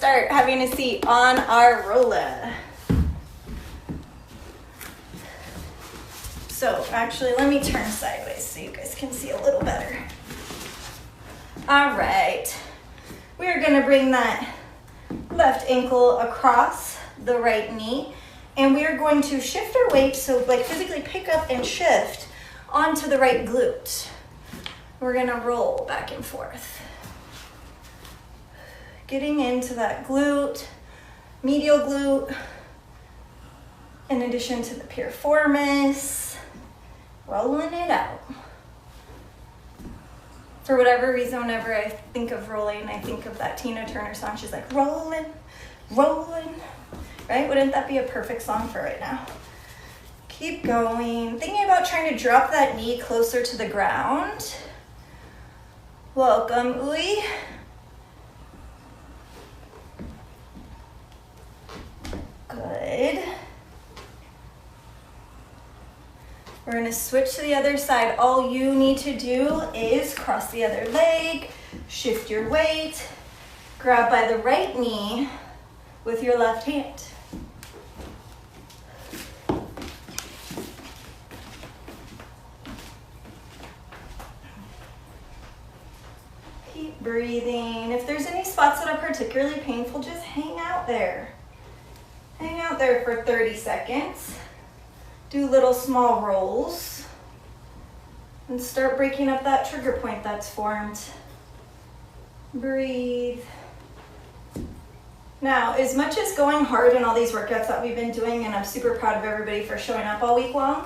start having a seat on our roller. So actually, let me turn sideways so you guys can see a little better. All right, we're gonna bring that left ankle across the right knee, and we are going to shift our weight, so like physically pick up and shift onto the right glute. We're gonna roll back and forth. Getting into that glute, medial glute, in addition to the piriformis, rolling it out. For whatever reason, whenever I think of rolling, I think of that Tina Turner song. She's like, rolling, rolling, right? Wouldn't that be a perfect song for right now? Keep going. Thinking about trying to drop that knee closer to the ground. Welcome, Ui. Good. We're gonna switch to the other side. All you need to do is cross the other leg, shift your weight, grab by the right knee with your left hand. Keep breathing. If there's any spots that are particularly painful, just hang out there. Hang out there for 30 seconds. Do little small rolls and start breaking up that trigger point that's formed. Breathe. Now, as much as going hard in all these workouts that we've been doing, and I'm super proud of everybody for showing up all week long,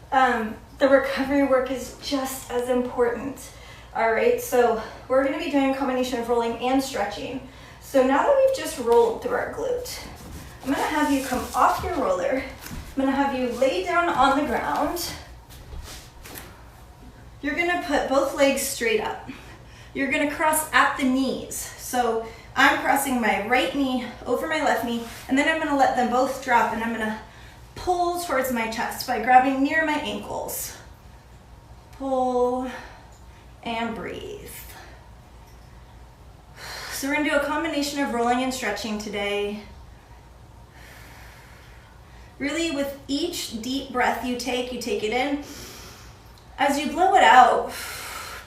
the recovery work is just as important. All right, so we're gonna be doing a combination of rolling and stretching. So now that we've just rolled through our glute, I'm gonna have you come off your roller. I'm gonna have you lay down on the ground. You're gonna put both legs straight up. You're gonna cross at the knees. So I'm crossing my right knee over my left knee, and then I'm gonna let them both drop, and I'm gonna pull towards my chest by grabbing near my ankles. Pull and breathe. So we're gonna do a combination of rolling and stretching today. Really, with each deep breath you take it in. As you blow it out,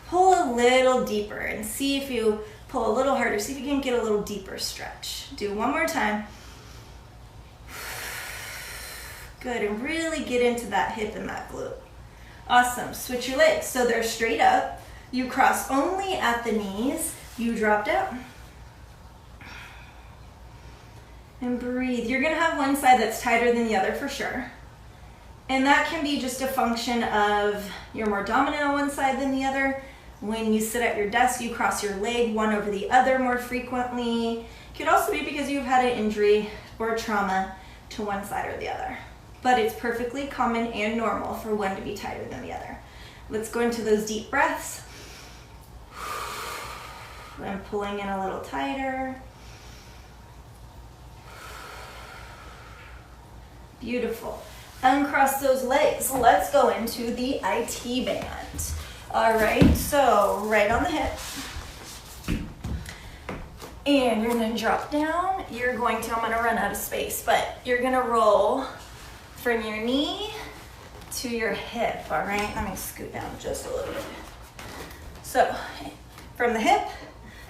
pull a little deeper and see if you pull a little harder. See if you can get a little deeper stretch. Do one more time. Good, and really get into that hip and that glute. Awesome, switch your legs. So they're straight up. You cross only at the knees. You drop down. And breathe. You're gonna have one side that's tighter than the other for sure. And that can be just a function of you're more dominant on one side than the other. When you sit at your desk, you cross your leg one over the other more frequently. It could also be because you've had an injury or a trauma to one side or the other. But it's perfectly common and normal for one to be tighter than the other. Let's go into those deep breaths. I'm pulling in a little tighter. Beautiful. Uncross those legs. Let's go into the IT band. All right, so right on the hip. And you're gonna drop down. I'm gonna run out of space, but you're gonna roll from your knee to your hip, all right? Let me scoot down just a little bit. So from the hip,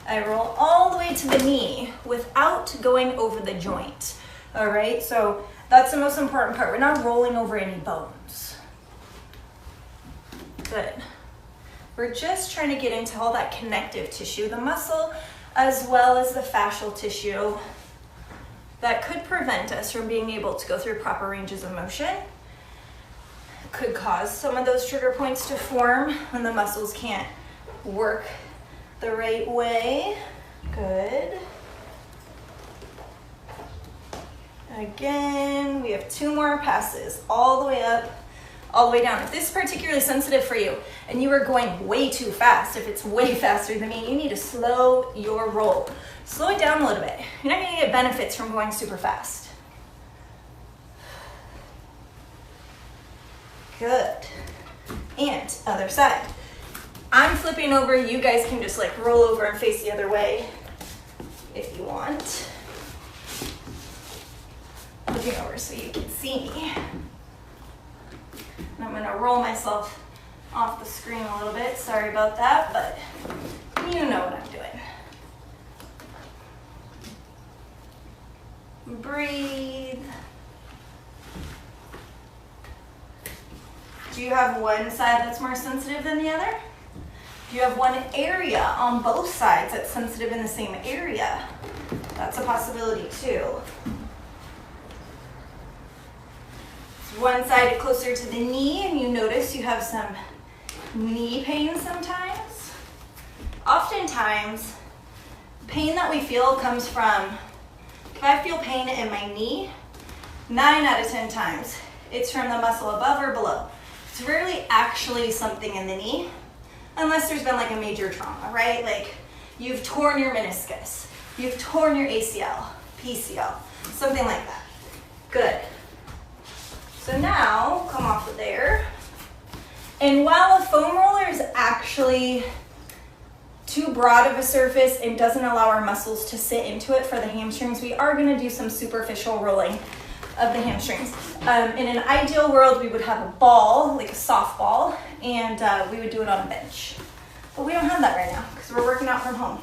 I roll all the way to the knee without going over the joint, all right? So that's the most important part. We're not rolling over any bones. Good. We're just trying to get into all that connective tissue, the muscle, as well as the fascial tissue that could prevent us from being able to go through proper ranges of motion. Could cause some of those trigger points to form when the muscles can't work the right way. Good. Again, we have 2 more passes, all the way up, all the way down. If this is particularly sensitive for you and you are going way too fast, if it's way faster than me, you need to slow your roll. Slow it down a little bit. You're not gonna get benefits from going super fast. Good. And other side. I'm flipping over, you guys can just like roll over and face the other way if you want. want. Looking over so you can see me. And I'm gonna roll myself off the screen a little bit. Sorry about that, but you know what I'm doing. Breathe. Do you have one side that's more sensitive than the other? Do you have one area on both sides that's sensitive in the same area? That's a possibility too. One side closer to the knee and you notice you have some knee pain sometimes. Oftentimes, pain that we feel comes from, if I feel pain in my knee, 9 out of 10 times, it's from the muscle above or below. It's rarely actually something in the knee, unless there's been like a major trauma, right? Like you've torn your meniscus, you've torn your ACL, PCL, something like that. Good. So now, come off of there. And while a foam roller is actually too broad of a surface and doesn't allow our muscles to sit into it for the hamstrings, we are gonna do some superficial rolling of the hamstrings. In an ideal world, we would have a ball, like a softball, and we would do it on a bench. But we don't have that right now because we're working out from home.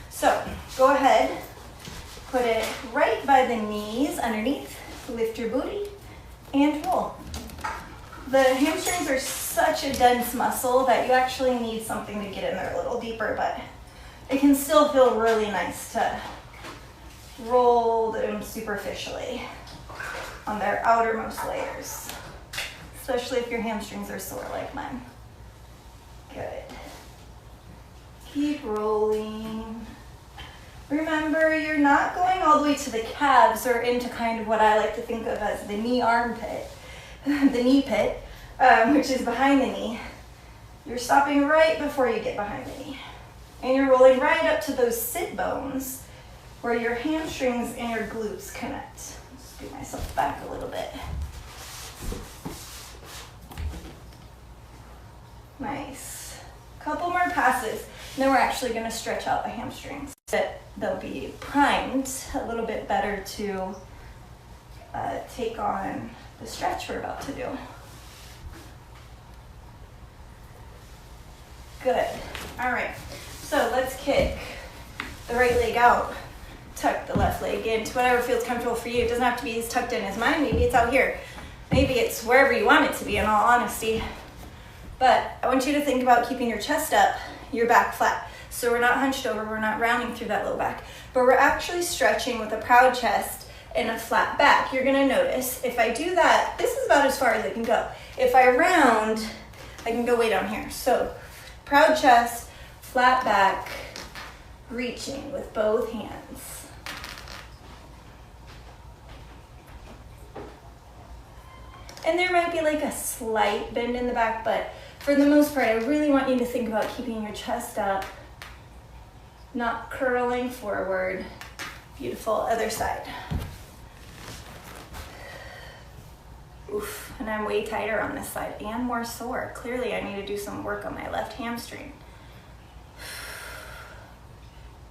So go ahead, put it right by the knees underneath, lift your booty, and roll. The hamstrings are such a dense muscle that you actually need something to get in there a little deeper, but it can still feel really nice to roll them superficially on their outermost layers, especially if your hamstrings are sore like mine. Good. Keep rolling. Remember, you're not going all the way to the calves or into kind of what I like to think of as the knee armpit, the knee pit, which is behind the knee. You're stopping right before you get behind the knee. And you're rolling right up to those sit bones where your hamstrings and your glutes connect. Scoot myself back a little bit. Nice. Couple more passes. Then we're actually going to stretch out the hamstrings. They'll be primed a little bit better to take on the stretch we're about to do. Good. All right. So let's kick the right leg out. Tuck the left leg into whatever feels comfortable for you. It doesn't have to be as tucked in as mine. Maybe it's out here. Maybe it's wherever you want it to be, in all honesty. But I want you to think about keeping your chest up, your back flat. So we're not hunched over, we're not rounding through that low back, but we're actually stretching with a proud chest and a flat back. You're gonna notice if I do that, this is about as far as I can go. If I round, I can go way down here. So proud chest, flat back, reaching with both hands. And there might be like a slight bend in the back, but for the most part, I really want you to think about keeping your chest up, not curling forward. Beautiful, other side. Oof, and I'm way tighter on this side and more sore. Clearly, I need to do some work on my left hamstring.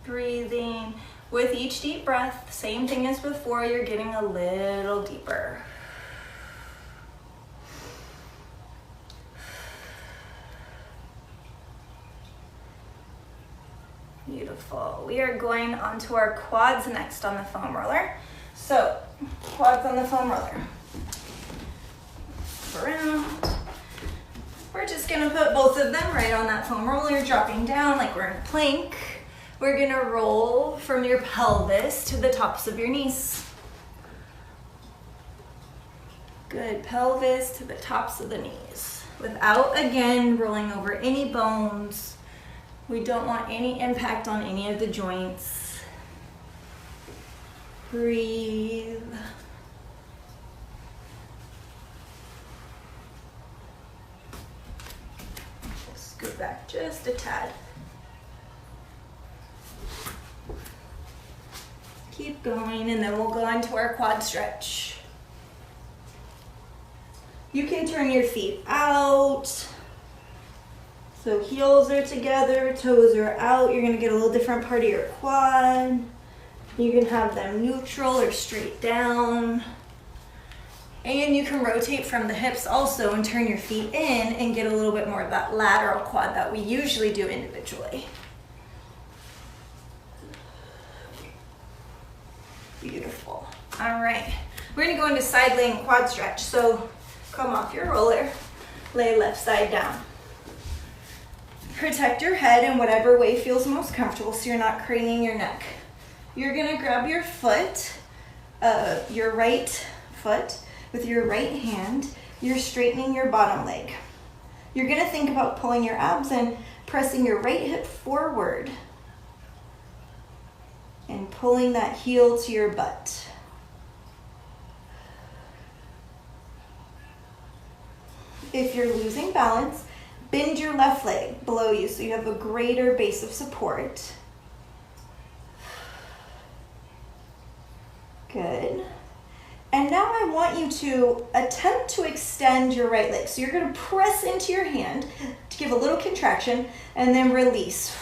Breathing. With each deep breath, same thing as before, you're getting a little deeper. Beautiful. We are going onto our quads next on the foam roller. So, quads on the foam roller. Around. We're just gonna put both of them right on that foam roller, dropping down like we're in a plank. We're gonna roll from your pelvis to the tops of your knees. Good, pelvis to the tops of the knees. Without, again, rolling over any bones. We don't want any impact on any of the joints. Breathe. Scoot back just a tad. Keep going, and then we'll go into our quad stretch. You can turn your feet out. So heels are together, toes are out. You're gonna get a little different part of your quad. You can have them neutral or straight down. And you can rotate from the hips also and turn your feet in and get a little bit more of that lateral quad that we usually do individually. Beautiful. All right, we're gonna go into side laying quad stretch. So come off your roller, lay left side down. Protect your head in whatever way feels most comfortable so you're not craning your neck. You're gonna grab your foot, your right foot, with your right hand. You're straightening your bottom leg. You're gonna think about pulling your abs in, pressing your right hip forward, and pulling that heel to your butt. If you're losing balance, bend your left leg below you so you have a greater base of support. Good. And now I want you to attempt to extend your right leg. So you're going to press into your hand to give a little contraction and then release.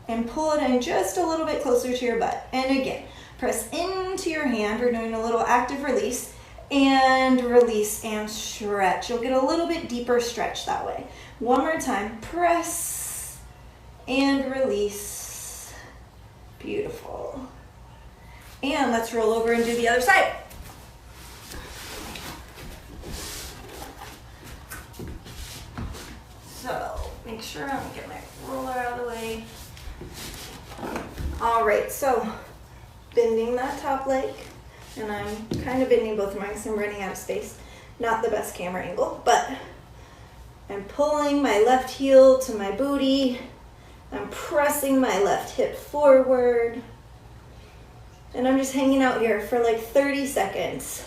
And pull it in just a little bit closer to your butt. And again, press into your hand. We're doing a little active release and release and stretch. You'll get a little bit deeper stretch that way. One more time, press and release. Beautiful. And let's roll over and do the other side. So make sure I'm gonna get my roller out of the way. All right, so bending that top leg, and I'm kind of bending both of mine because I'm running out of space. Not the best camera angle, but I'm pulling my left heel to my booty. I'm pressing my left hip forward. And I'm just hanging out here for like 30 seconds.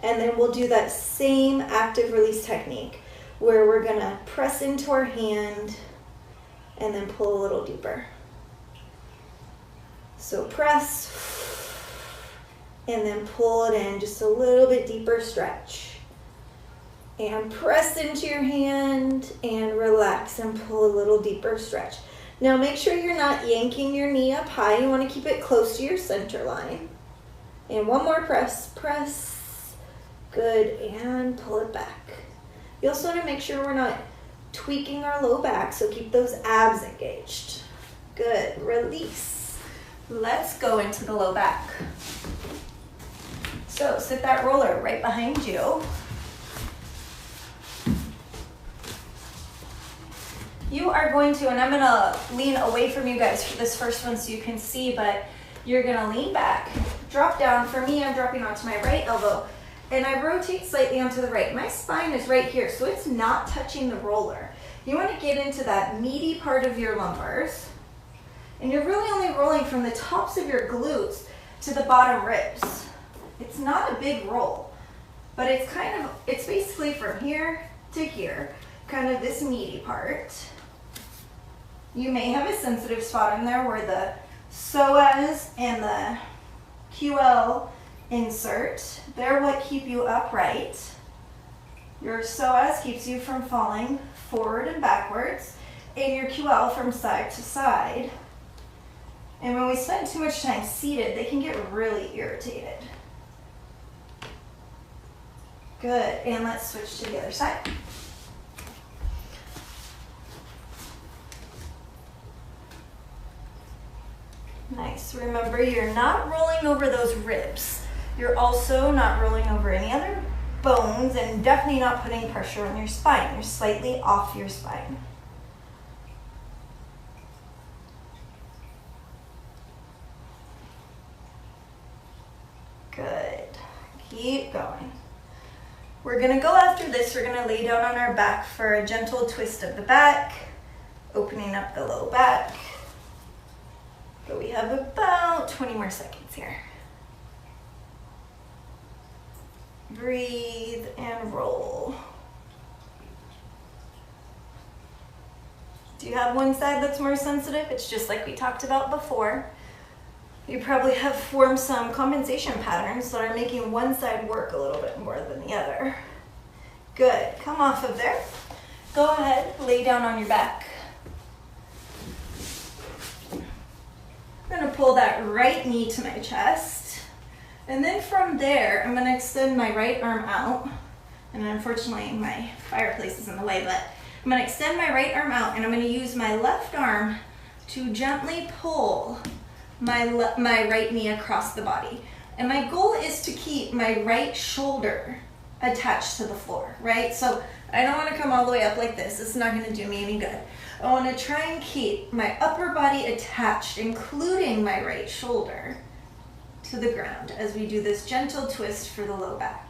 And then we'll do that same active release technique where we're gonna press into our hand and then pull a little deeper. So press and then pull it in, just a little bit deeper stretch. And press into your hand and relax and pull a little deeper stretch. Now make sure you're not yanking your knee up high. You want to keep it close to your center line. And one more press, press. Good, and pull it back. You also want to make sure we're not tweaking our low back, so keep those abs engaged. Good, release. Let's go into the low back. So sit that roller right behind you. You are going to, and I'm gonna lean away from you guys for this first one so you can see, but you're gonna lean back, drop down. For me, I'm dropping onto my right elbow, and I rotate slightly onto the right. My spine is right here, so it's not touching the roller. You wanna get into that meaty part of your lumbars, and you're really only rolling from the tops of your glutes to the bottom ribs. It's not a big roll, but it's basically from here to here, kind of this meaty part. You may have a sensitive spot in there where the psoas and the QL insert. They're what keep you upright. Your psoas keeps you from falling forward and backwards, and your QL from side to side. And when we spend too much time seated, they can get really irritated. Good, and let's switch to the other side. Nice. Remember, you're not rolling over those ribs. You're also not rolling over any other bones and definitely not putting pressure on your spine. You're slightly off your spine. Good. Keep going. We're going to go after this. We're going to lay down on our back for a gentle twist of the back, opening up the low back. But we have about 20 more seconds here. Breathe and roll. Do you have one side that's more sensitive? It's just like we talked about before. You probably have formed some compensation patterns that are making one side work a little bit more than the other. Good. Come off of there. Go ahead, lay down on your back. I'm gonna pull that right knee to my chest. And then from there, I'm gonna extend my right arm out. And unfortunately, my fireplace is in the way, but I'm gonna extend my right arm out and I'm gonna use my left arm to gently pull my right knee across the body. And my goal is to keep my right shoulder attached to the floor, right? So I don't want to come all the way up like this. It's not going to do me any good. I want to try and keep my upper body attached, including my right shoulder, to the ground as we do this gentle twist for the low back.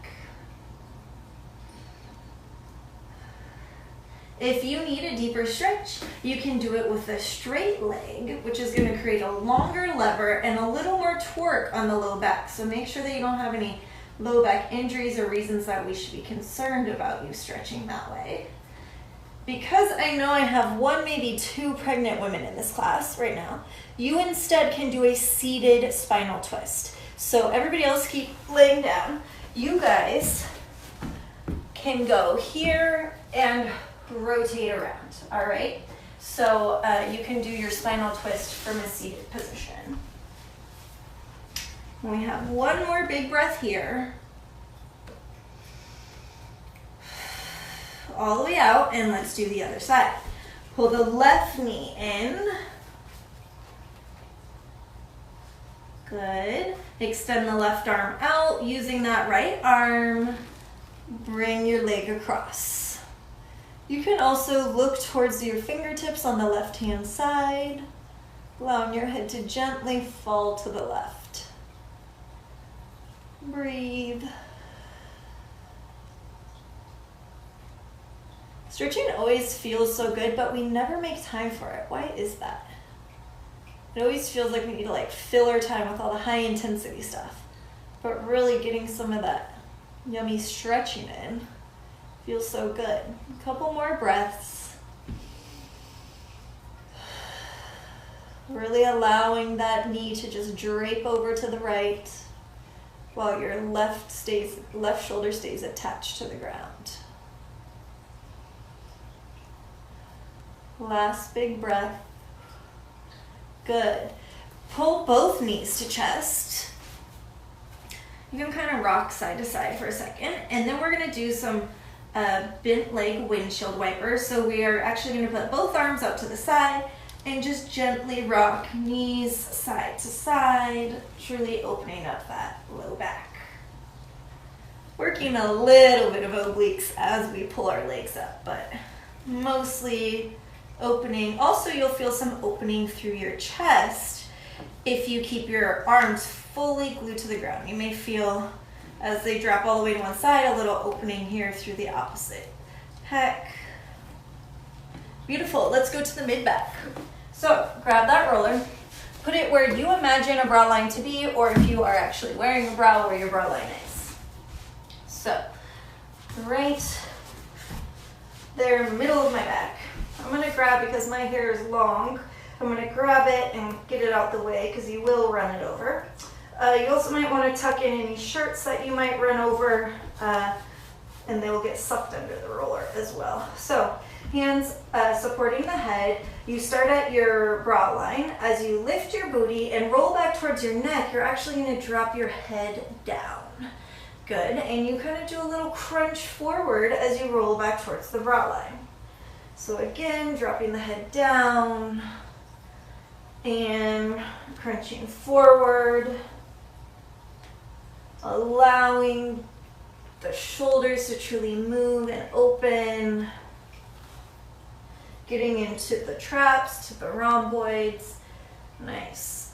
If you need a deeper stretch, you can do it with a straight leg, which is going to create a longer lever and a little more torque on the low back. So make sure that you don't have any low back injuries or reasons that we should be concerned about you stretching that way. Because I know I have one, maybe two pregnant women in this class right now, you instead can do a seated spinal twist. So everybody else keep laying down. You guys can go here and rotate around, all right? So you can do your spinal twist from a seated position. We have one more big breath here. All the way out, and let's do the other side. Pull the left knee in. Good. Extend the left arm out. Using that right arm, bring your leg across. You can also look towards your fingertips on the left-hand side, allowing your head to gently fall to the left. Breathe. Stretching always feels so good, but we never make time for it. Why is that? It always feels like we need to like fill our time with all the high intensity stuff, but really getting some of that yummy stretching in feels so good. A couple more breaths. Really allowing that knee to just drape over to the right while your left shoulder stays attached to the ground. Last big breath. Good. Pull both knees to chest. You can kind of rock side to side for a second, and then we're going to do some bent leg windshield wipers. So we are actually going to put both arms out to the side and just gently rock knees side to side, truly opening up that low back. Working a little bit of obliques as we pull our legs up, but mostly opening. Also, you'll feel some opening through your chest if you keep your arms fully glued to the ground. You may feel, as they drop all the way to one side, a little opening here through the opposite pec. Beautiful. Let's go to the mid back. So grab that roller, put it where you imagine a bra line to be, or if you are actually wearing a bra, where your bra line is. So right there, middle of my back. I'm going to grab, because my hair is long, I'm going to grab it and get it out the way because you will run it over. You also might want to tuck in any shirts that you might run over, and they will get sucked under the roller as well. So hands supporting the head. You start at your bra line. As you lift your booty and roll back towards your neck, you're actually going to drop your head down. Good. And you kind of do a little crunch forward as you roll back towards the bra line. So again, dropping the head down and crunching forward, allowing the shoulders to truly move and open, getting into the traps, to the rhomboids. Nice.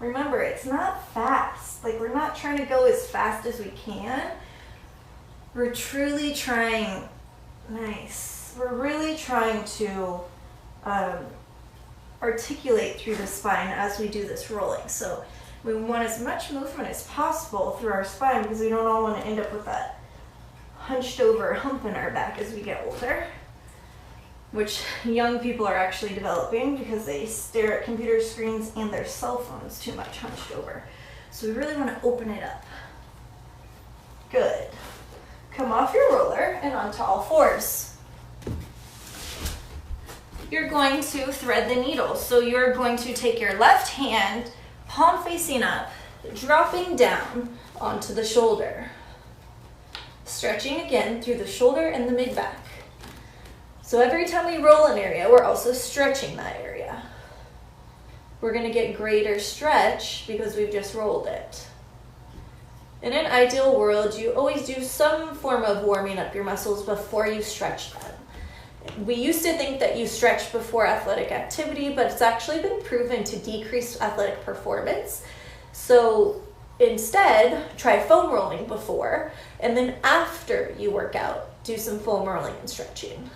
Remember, it's not fast. Like, we're not trying to go as fast as we can. We're truly trying. Nice. We're really trying to articulate through the spine as we do this rolling. So we want as much movement as possible through our spine, because we don't all want to end up with that hunched over hump in our back as we get older, which young people are actually developing because they stare at computer screens and their cell phones too much hunched over. So we really want to open it up. Good. Come off your roller and onto all fours. you're going to thread the needle. So you're going to take your left hand, palm facing up, dropping down onto the shoulder. Stretching again through the shoulder and the mid-back. So every time we roll an area, we're also stretching that area. We're going to get greater stretch because we've just rolled it. In an ideal world, you always do some form of warming up your muscles before you stretch them. We used to think that you stretch before athletic activity, but it's actually been proven to decrease athletic performance. So instead, try foam rolling before, and then after you work out, do some foam rolling and stretching.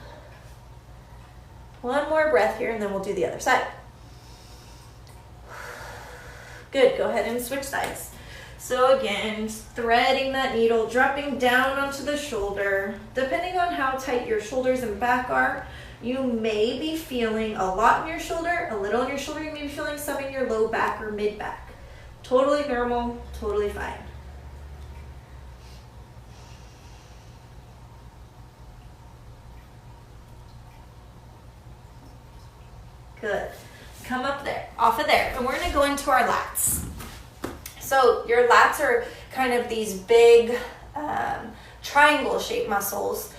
One more breath here, and then we'll do the other side. Good, go ahead and switch sides. So again, threading that needle, dropping down onto the shoulder. Depending on how tight your shoulders and back are, you may be feeling a lot in your shoulder, a little in your shoulder. You may be feeling some in your low back or mid back. Totally normal, totally fine. Good. Come up there, off of there, and we're gonna go into our lats. So your lats are kind of these big triangle-shaped muscles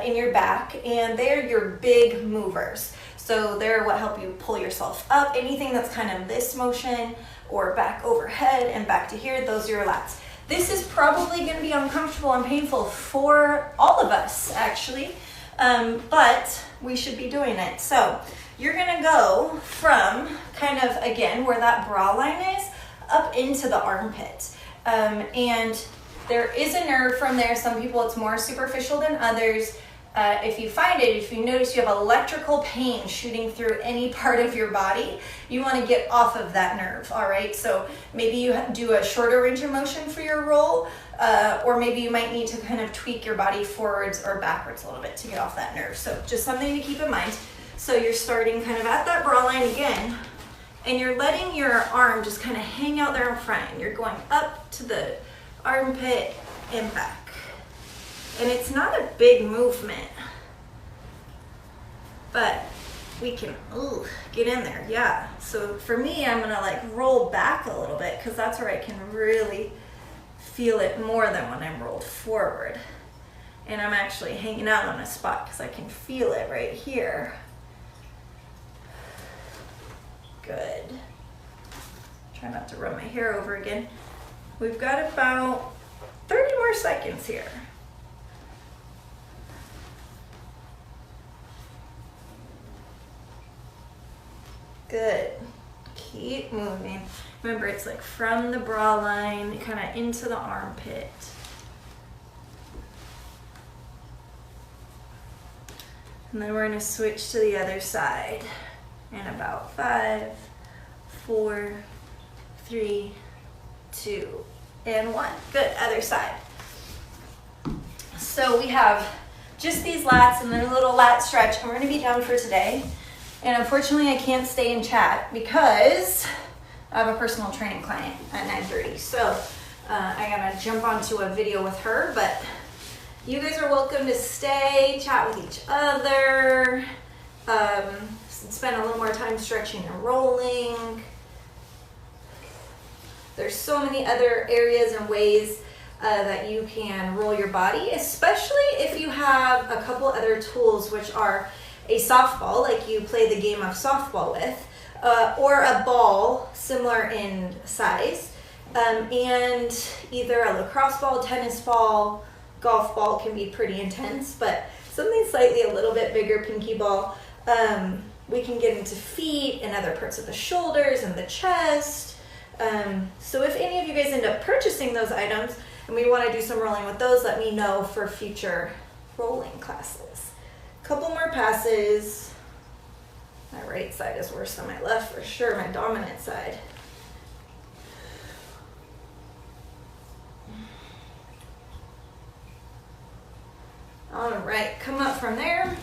in your back, and they're your big movers. So they're what help you pull yourself up. Anything that's kind of this motion or back overhead and back to here, those are your lats. This is probably going to be uncomfortable and painful for all of us, actually, but we should be doing it. So you're going to go from kind of, again, where that bra line is, up into the armpit. And there is a nerve from there. Some people it's more superficial than others. If you find it, if you notice you have electrical pain shooting through any part of your body, you want to get off of that nerve, all right? So maybe you do a shorter range of motion for your roll, or maybe you might need to kind of tweak your body forwards or backwards a little bit to get off that nerve. So just something to keep in mind. So you're starting kind of at that bra line again, and you're letting your arm just kind of hang out there in front, and you're going up to the armpit and back. And it's not a big movement, but we can get in there, yeah. So for me, I'm gonna like roll back a little bit because that's where I can really feel it more than when I'm rolled forward. And I'm actually hanging out on a spot because I can feel it right here. Good. Try not to run my hair over again. We've got about 30 more seconds here. Good. Keep moving. Remember, it's like from the bra line, kind of into the armpit. And then we're going to switch to the other side. In about 5, 4, 3, 2, and 1. Good. Other side. So we have just these lats and then a little lat stretch, and we're going to be done for today. And unfortunately, I can't stay and chat because I have a personal training client at 9:30. So I gotta jump onto a video with her, but you guys are welcome to stay, chat with each other, spend a little more time stretching and rolling. There's so many other areas and ways that you can roll your body, especially if you have a couple other tools, which are a softball, like you play the game of softball with, or a ball similar in size, and either a lacrosse ball, tennis ball, golf ball can be pretty intense, but something slightly a little bit bigger, pinky ball. We can get into feet and other parts of the shoulders and the chest. So if any of you guys end up purchasing those items and we want to do some rolling with those, let me know for future rolling classes. Couple more passes. My right side is worse than my left for sure, my dominant side. All right, come up from there.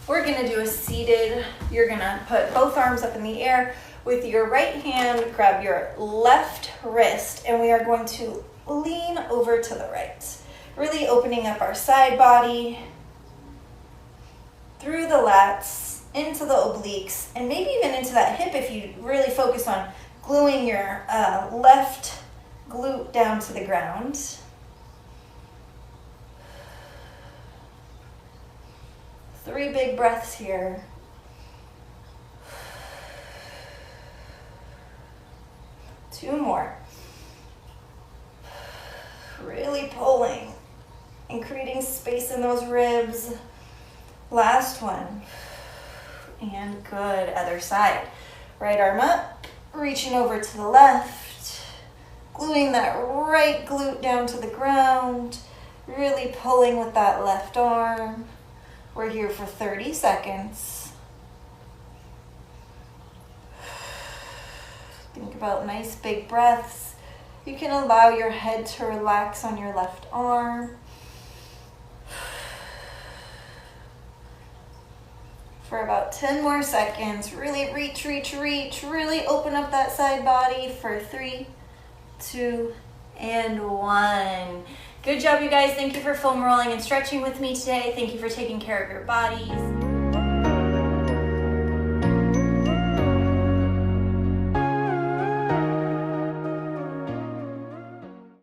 We're gonna do a seated. You're gonna put both arms up in the air. With your right hand, grab your left wrist, and we are going to lean over to the right. Really opening up our side body. through the lats, into the obliques, and maybe even into that hip if you really focus on gluing your left glute down to the ground. Three big breaths here. Two more. Really pulling and creating space in those ribs. Last one. And good. Other side. Right arm up, reaching over to the left, gluing that right glute down to the ground, really pulling with that left arm. We're here for 30 seconds. Think about nice big breaths. You can allow your head to relax on your left arm. For about 10 more seconds, really reach, really open up that side body for 3, 2, and 1. Good job, you guys. Thank you for foam rolling and stretching with me today. Thank you for taking care of your bodies.